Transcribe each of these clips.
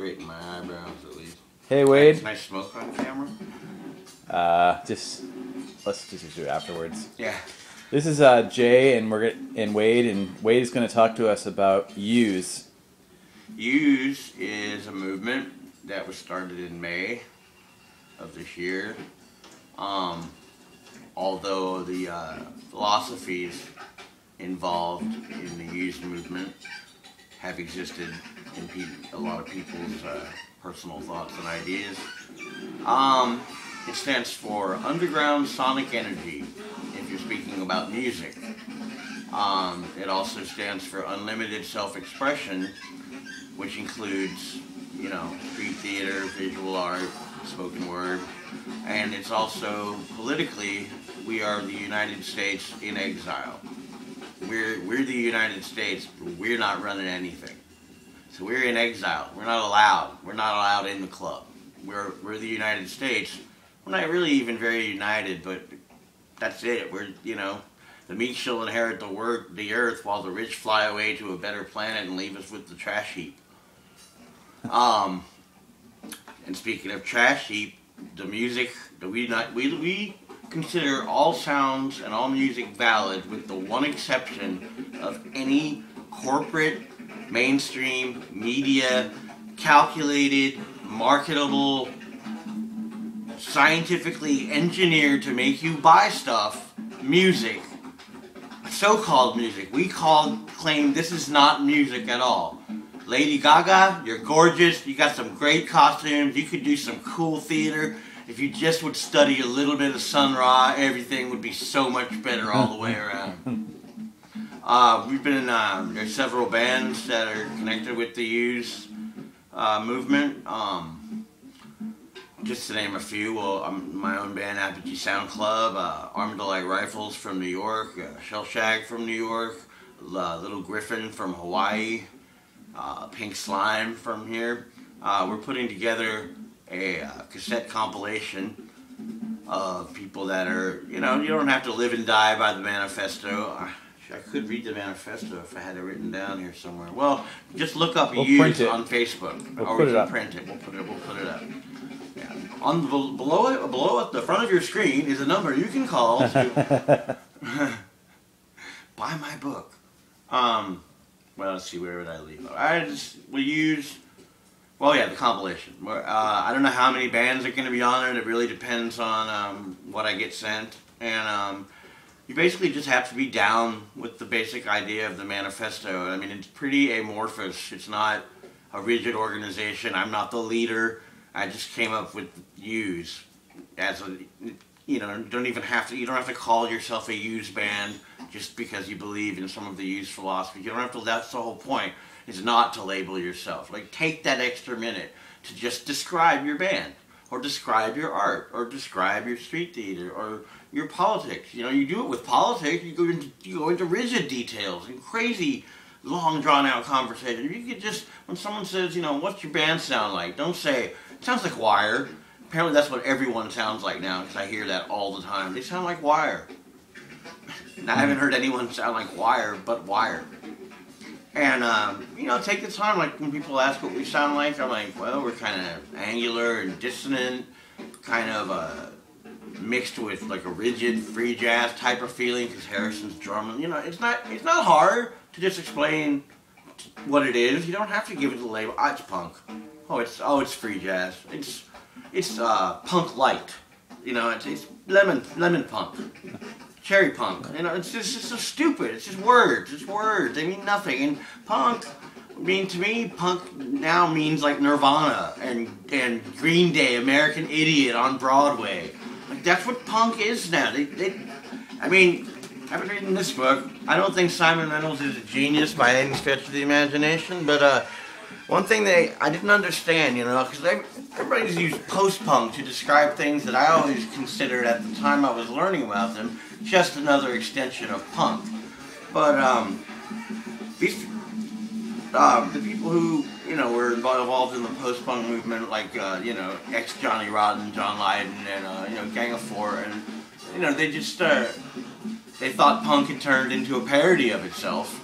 straighten my eyebrows at least. Hey Wade. Can I smoke on camera? Let's just do it afterwards. Yeah. This is Jay and Wade is going to talk to us about Use. Use is a movement that was started in May of this year. Although the philosophies involved in the Use movement have existed in a lot of people's personal thoughts and ideas. It stands for Underground Sonic Energy, if you're speaking about music. It also stands for Unlimited Self-Expression, which includes, you know, street theater, visual art, spoken word, and it's also politically, we are the United States in exile. We're the United States, but we're not running anything. So we're in exile. We're not allowed. We're not allowed in the club. We're the United States. We're not really even very united, but that's it. We're, you know, the meek shall inherit the earth while the rich fly away to a better planet and leave us with the trash heap. And speaking of trash heap, the music, we consider all sounds and all music valid with the one exception of any corporate, mainstream, media, calculated, marketable, scientifically engineered to make you buy stuff, music, so-called music. We claim this is not music at all. Lady Gaga, you're gorgeous, you got some great costumes, you could do some cool theater. If you just would study a little bit of Sun Ra, everything would be so much better all the way around. We've been in, there's several bands that are connected with the Use movement. Just to name a few, well, my own band, Apogee Sound Club, Armadillo Rifles from New York, Shell Shag from New York, Little Griffin from Hawaii, Pink Slime from here. We're putting together a cassette compilation of people that are, you know, you don't have to live and die by the manifesto. I could read the manifesto if I had it written down here somewhere. Well, just look up Use on Facebook. Or we can print it. We'll put it up. Yeah. Below at the front of your screen is a number you can call to buy my book. Well, let's see, where would I leave? We use, well, yeah, the compilation. I don't know how many bands are going to be on there. It really depends on what I get sent. And you basically just have to be down with the basic idea of the manifesto. I mean, it's pretty amorphous. It's not a rigid organization. I'm not the leader. I just came up with Use as a, you know, you don't have to call yourself a Use band just because you believe in some of the Use philosophy. You don't have to, that's the whole point, is not to label yourself. Like, take that extra minute to just describe your band, or describe your art, or describe your street theater, or your politics. You know, you do it with politics, you go into rigid details and crazy, long drawn out conversations. You could just, when someone says, you know, what's your band sound like? Don't say, it sounds like Wire. Apparently that's what everyone sounds like now, because I hear that all the time. They sound like Wire. And I haven't heard anyone sound like Wire but Wire. And, you know, take the time, like when people ask what we sound like, I'm like, well, we're kind of angular and dissonant, kind of mixed with like a rigid free jazz type of feeling, because Harrison's drumming. You know, it's not hard to just explain what it is. You don't have to give it the label. It's punk. It's free jazz. It's punk light. You know, it's lemon punk, cherry punk. You know, it's just so stupid. It's just words. It's words. They mean nothing. And punk, I mean, to me, punk now means like Nirvana and Green Day, American Idiot on Broadway. Like, that's what punk is now. I mean, I've been reading this book. I don't think Simon Reynolds is a genius by any stretch of the imagination, but one thing that I didn't understand, you know, because everybody's used post-punk to describe things that I always considered at the time I was learning about them just another extension of punk. But the people who, you know, were involved in the post-punk movement, like, you know, ex-Johnny Rotten, John Lydon, and, you know, Gang of Four, and, you know, they just, they thought punk had turned into a parody of itself.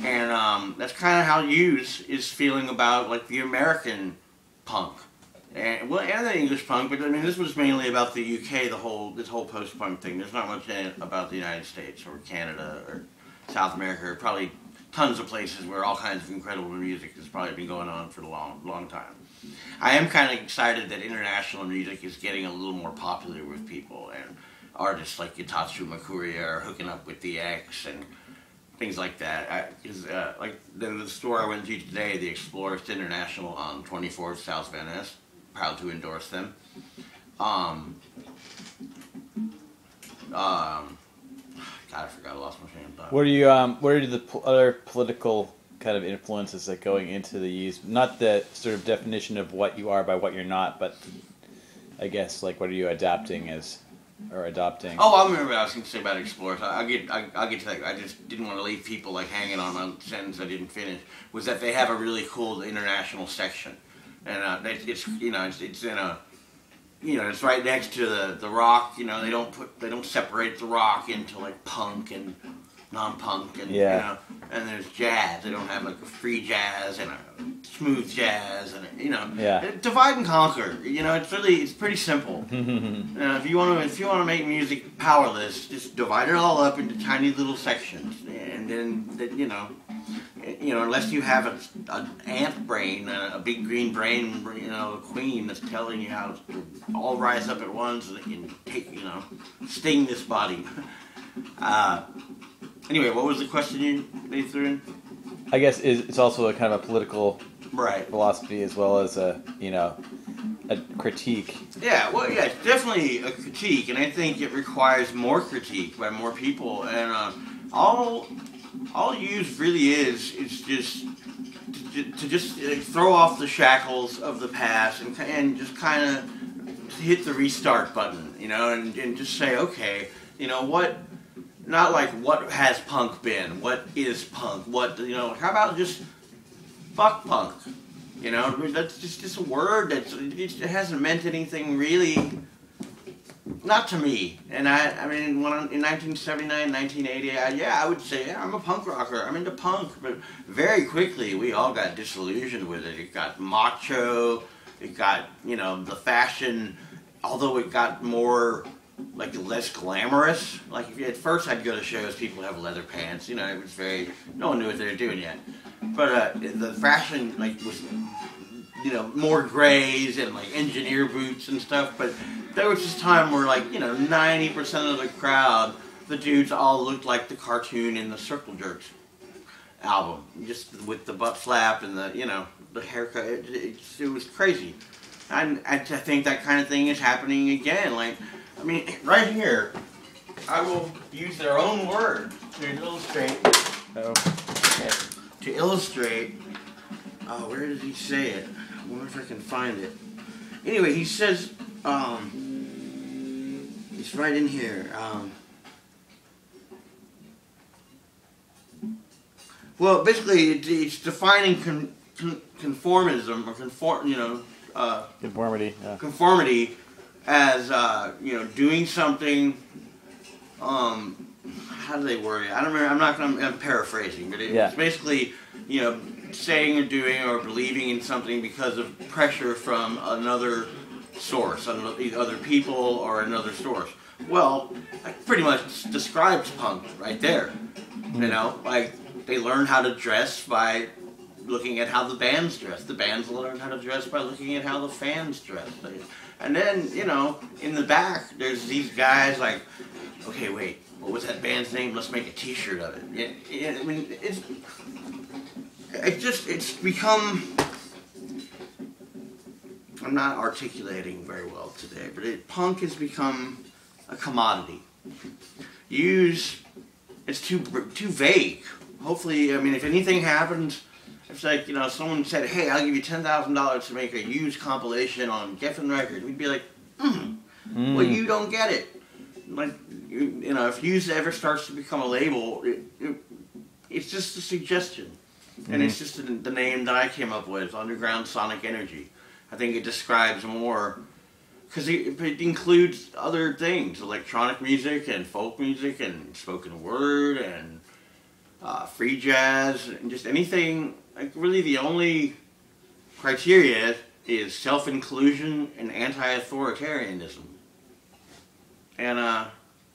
And that's kind of how Use is feeling about, like, the American punk. And the English punk, but I mean, this was mainly about the UK. This whole post-punk thing. There's not much in it about the United States or Canada or South America, or probably tons of places where all kinds of incredible music has probably been going on for a long, long time. I am kind of excited that international music is getting a little more popular with people, and artists like Yatatsu Makuria are hooking up with the X and things like that. Like the store I went to today, the Explorist International on 24th South Van Ness. Proud to endorse them. God, I forgot. I lost my train of thought. What are the other political kind of influences that going into the use? Not the sort of definition of what you are by what you're not, but I guess like what are you adapting or adopting? Oh, I remember what I was going to say about Explorers. I'll get to that. I just didn't want to leave people like hanging on a sentence I didn't finish. Was that they have a really cool international section, and it's in a. It's right next to the rock. They don't separate the rock into like punk and non-punk and and there's jazz. They don't have like a free jazz and a smooth jazz and divide and conquer. It's pretty simple. If you want to make music powerless, just divide it all up into tiny little sections, and then unless you have an ant brain, a big green brain, a queen that's telling you how to all rise up at once and can take, sting this body. Anyway, what was the question you threw in? I guess it's also a kind of a political philosophy as well as a critique. Yeah, well, yeah, it's definitely a critique, and I think it requires more critique by more people, and all use really is just to throw off the shackles of the past and just kind of hit the restart button, and just say, okay, what, not like what has punk been, what is punk, how about just fuck punk, that's just a word it hasn't meant anything really. Not to me. And I mean, in 1979, 1980, I would say, yeah, I'm a punk rocker. I'm into punk. But very quickly, we all got disillusioned with it. It got macho. It got, the fashion, although it got more, like, less glamorous. Like, at first I'd go to shows, people have leather pants. It was no one knew what they were doing yet. But the fashion, like, was, more grays and, like, engineer boots and stuff. But there was this time where, like, 90% of the crowd, the dudes all looked like the cartoon in the Circle Jerks album, just with the butt flap and the haircut. It was crazy. And I think that kind of thing is happening again. Like, I mean, right here, I will use their own word to illustrate. To illustrate. Oh, where did he say it? I wonder if I can find it. Anyway, he says. It's right in here. Well, basically, it's defining conformism or conformity. Yeah. Conformity as doing something. How do they word it? I don't remember. I'm paraphrasing, but it's basically saying or doing or believing in something because of pressure from another source, other people or another source. Well, that pretty much describes punk right there. Like they learn how to dress by looking at how the bands dress. The bands learn how to dress by looking at how the fans dress. And then, in the back, there's these guys like, okay, wait, what was that band's name? Let's make a T-shirt of it. I mean, it's become. I'm not articulating very well today, but punk has become a commodity. It's too vague. Hopefully, I mean, if anything happens, it's like, someone said, hey, I'll give you $10,000 to make a used compilation on Geffen Records. We'd be like, well, you don't get it. Like, if used ever starts to become a label, it's just a suggestion. And it's just the name that I came up with, Underground Sonic Energy. I think it describes more, because it includes other things, electronic music and folk music and spoken word and free jazz and just anything. Like really the only criteria is self-inclusion and anti-authoritarianism. And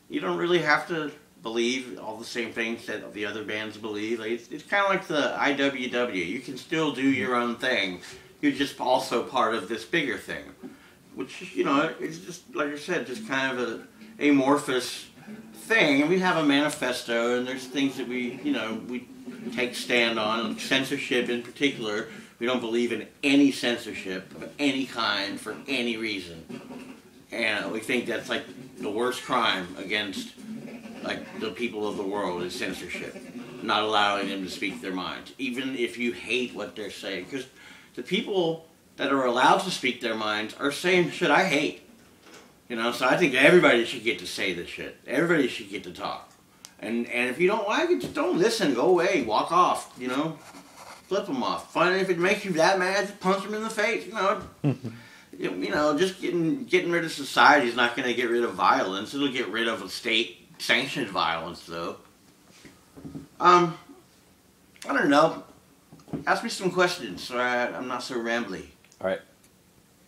you don't really have to believe all the same things that the other bands believe. Like, it's kind of like the IWW. You can still do your own thing. You're just also part of this bigger thing. Which, you know, it's just, like I said, just kind of an amorphous thing. And we have a manifesto, and there's things that we, you know, we take stand on. Censorship in particular. We don't believe in any censorship of any kind for any reason. And we think that's like the worst crime against like the people of the world is censorship. Not allowing them to speak their minds. Even if you hate what they're saying. Because the people that are allowed to speak their minds are saying shit I hate. You know, so I think everybody should get to say this shit. Everybody should get to talk. And if you don't like it, just don't listen. Go away. Walk off. You know, flip them off. Fine, if it makes you that mad, just punch them in the face. You know, you know, just getting rid of society is not going to get rid of violence. It'll get rid of a state-sanctioned violence, though. I don't know. Ask me some questions so I'm not so rambly. All right.